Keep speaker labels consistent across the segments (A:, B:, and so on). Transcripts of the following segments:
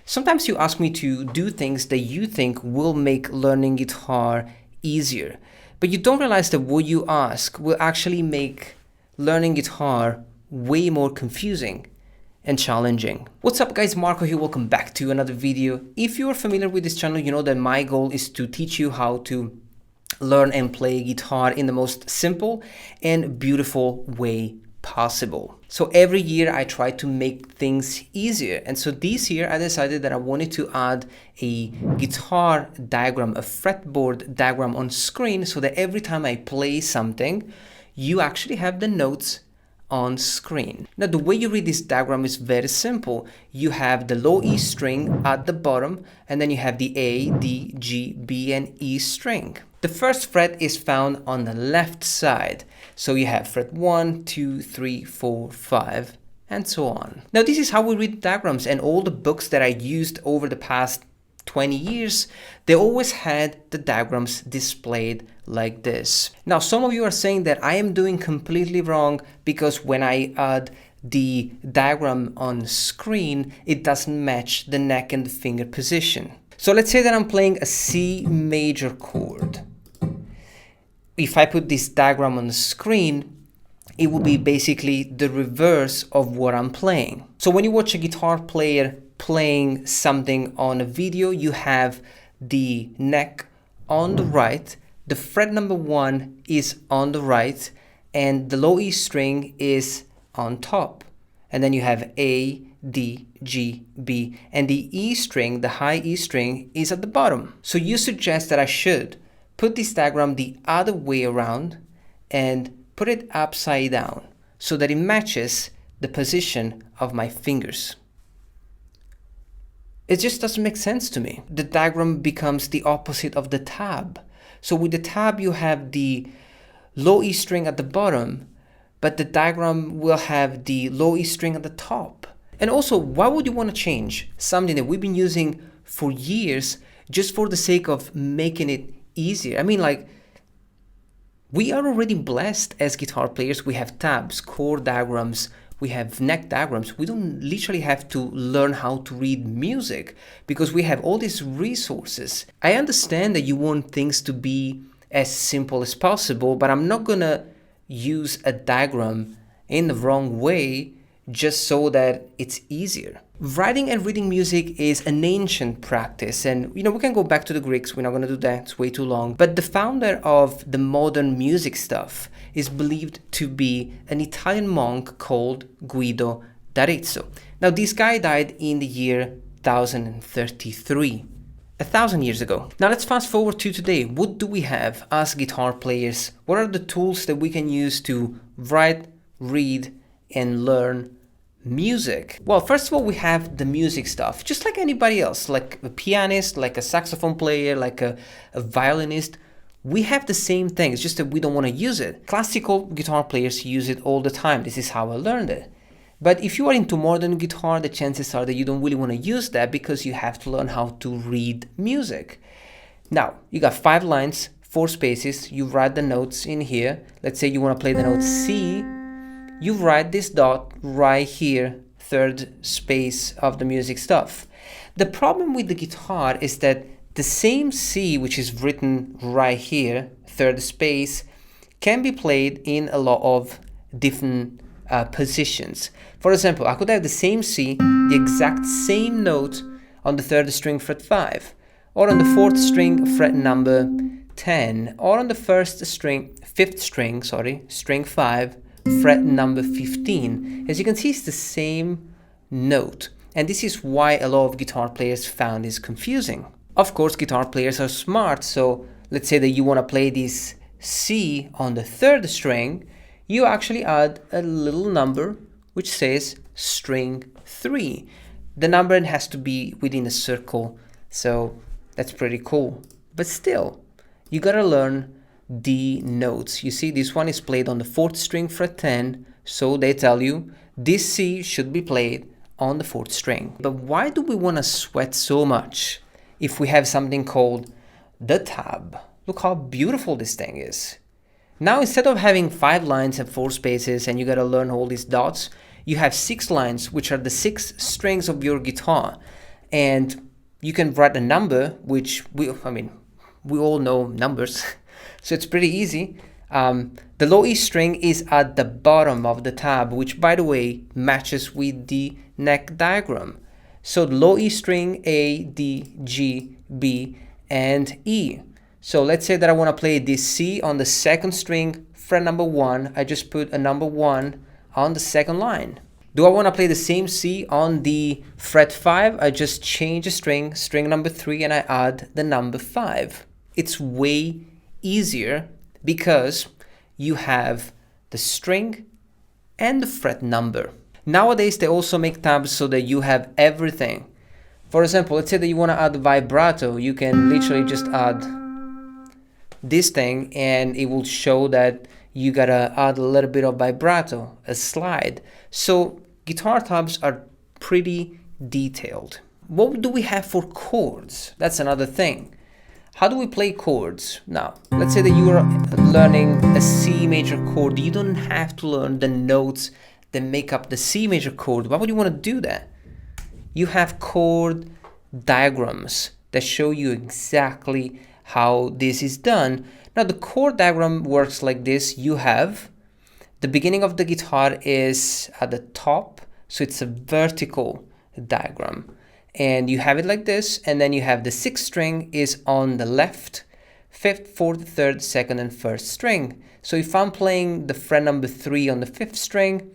A: Sometimes you ask me to do things that you think will make learning guitar easier, but you don't realize that what you ask will actually make learning guitar way more confusing and challenging. What's up guys, Marco here, welcome back to another video. If you're familiar with this channel, you know that my goal is to teach you how to learn and play guitar in the most simple and beautiful way possible. So every year I try to make things easier, and so this year I decided that I wanted to add a guitar diagram, a fretboard diagram on screen, so that every time I play something you actually have the notes on screen. Now the way you read this diagram is very simple. You have the low E string at the bottom, and then you have the A, D, G, B and E string. The first fret is found on the left side. So you have fret 1, 2, 3, 4, 5 and so on. Now this is how we read diagrams, and all the books that I used over the past 20 years, they always had the diagrams displayed like this. Now some of you are saying that I am doing completely wrong because when I add the diagram on screen, it doesn't match the neck and the finger position. So let's say that I'm playing a C major chord. If I put this diagram on the screen, it will be basically the reverse of what I'm playing. So when you watch a guitar player playing something on a video, you have the neck on the right, the fret number 1 is on the right, and the low E string is on top. And then you have A, D, G, B, and the E string, the high E string, is at the bottom. So you suggest that I should put this diagram the other way around and put it upside down so that it matches the position of my fingers. It just doesn't make sense to me. The diagram becomes the opposite of the tab. So with the tab you have the low E string at the bottom, but the diagram will have the low E string at the top. And also, why would you want to change something that we've been using for years just for the sake of making it easier? I mean, like, we are already blessed as guitar players. We have tabs, chord diagrams, we have neck diagrams. We don't literally have to learn how to read music because we have all these resources. I understand that you want things to be as simple as possible, but I'm not gonna use a diagram in the wrong way just so that it's easier. Writing and reading music is an ancient practice, and we can go back to the Greeks. We're not going to do that, it's way too long. But the founder of the modern music stuff is believed to be an Italian monk called Guido d'Arezzo. Now this guy died in the year 1033, 1,000 years ago. Now let's fast forward to today. What do we have as guitar players? What are the tools that we can use to write, read and learn music? Well, first of all, we have the music stuff, just like anybody else, like a pianist, like a saxophone player, like a violinist. We have the same thing, it's just that we don't want to use it. Classical guitar players use it all the time. This is how I learned it. But if you are into modern guitar, the chances are that you don't really want to use that because you have to learn how to read music. Now, you got 5 lines, 4 spaces, you write the notes in here. Let's say you want to play the note C. You write this dot right here, 3rd space of the music stuff. The problem with the guitar is that the same C, which is written right here, 3rd space, can be played in a lot of different positions. For example, I could have the same C, the exact same note on the 3rd string fret 5, or on the 4th string fret number 10, or on the 5th string, string 5, fret number 15. As you can see, it's the same note, and this is why a lot of guitar players found this confusing. Of course, guitar players are smart, so let's say that you want to play this C on the 3rd string, you actually add a little number which says string 3. The number has to be within a circle, so that's pretty cool. But still, you gotta learn the notes. You see, this one is played on the 4th string fret 10, so they tell you this C should be played on the 4th string. But why do we want to sweat so much if we have something called the tab? Look how beautiful this thing is. Now instead of having 5 lines and 4 spaces and you gotta learn all these dots, you have 6 lines, which are the 6 strings of your guitar. and you can write a number, which we all know numbers, so it's pretty easy. The low E string is at the bottom of the tab, which by the way matches with the neck diagram. So the low E string, A, D, G, B, and E. So let's say that I want to play this C on the second string, fret number 1. I just put a number 1 on the second line. Do I want to play the same C on the fret 5? I just change a string, string number 3, and I add the number 5. It's way easier because you have the string and the fret number. Nowadays, they also make tabs so that you have everything. For example, let's say that you want to add vibrato. You can literally just add this thing and it will show that you gotta add a little bit of vibrato, a slide. So guitar tabs are pretty detailed. What do we have for chords? That's another thing. How do we play chords? Now, let's say that you are learning a C major chord. You don't have to learn the notes that make up the C major chord. Why would you want to do that? You have chord diagrams that show you exactly how this is done. Now, the chord diagram works like this. You have the beginning of the guitar is at the top, so it's a vertical diagram. And you have it like this, and then you have the 6th string is on the left, 5th, 4th, 3rd, 2nd, and 1st string. So if I'm playing the fret number 3 on the 5th string,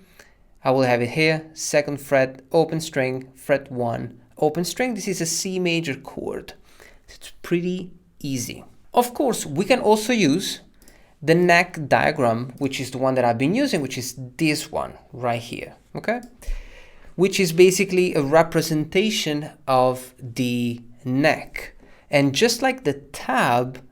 A: I will have it here, 2nd fret, open string, fret 1, open string. This is a C major chord. It's pretty easy. Of course, we can also use the neck diagram, which is the one that I've been using, which is this one right here, okay? Which is basically a representation of the neck. And just like the tab,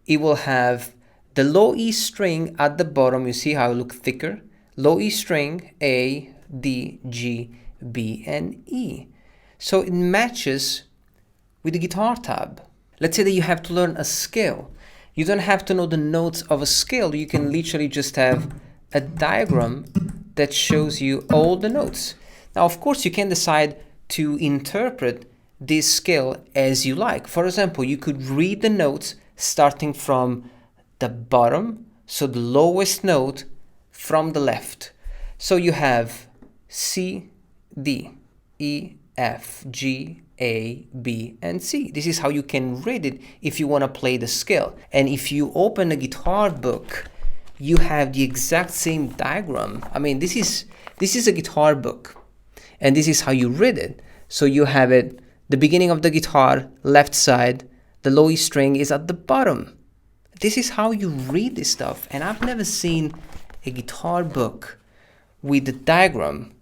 A: it will have the low E string at the bottom. You see how it looks thicker? Low E string, A, D, G, B, and E. So it matches with the guitar tab. Let's say that you have to learn a scale. You don't have to know the notes of a scale. You can literally just have a diagram that shows you all the notes. Now, of course, you can decide to interpret this scale as you like. For example, you could read the notes starting from the bottom, so the lowest note from the left. So you have C, D, E, F, G, A, B, and C. This is how you can read it if you want to play the scale. And if you open a guitar book, you have the exact same diagram. I mean, this is a guitar book. And this is how you read it. So you have it, the beginning of the guitar, left side, the low E string is at the bottom. This is how you read this stuff. And I've never seen a guitar book with the diagram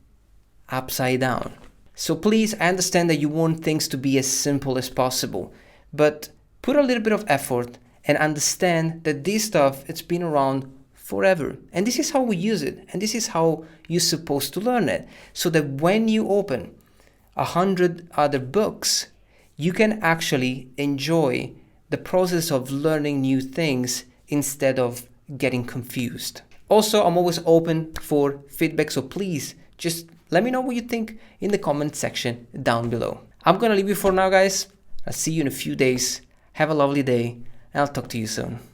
A: upside down. So please, I understand that you want things to be as simple as possible, but put a little bit of effort and understand that this stuff, it's been around forever. And this is how we use it. And this is how you're supposed to learn it. So that when you open 100 other books, you can actually enjoy the process of learning new things instead of getting confused. Also, I'm always open for feedback. So please just let me know what you think in the comment section down below. I'm going to leave you for now, guys. I'll see you in a few days. Have a lovely day, and I'll talk to you soon.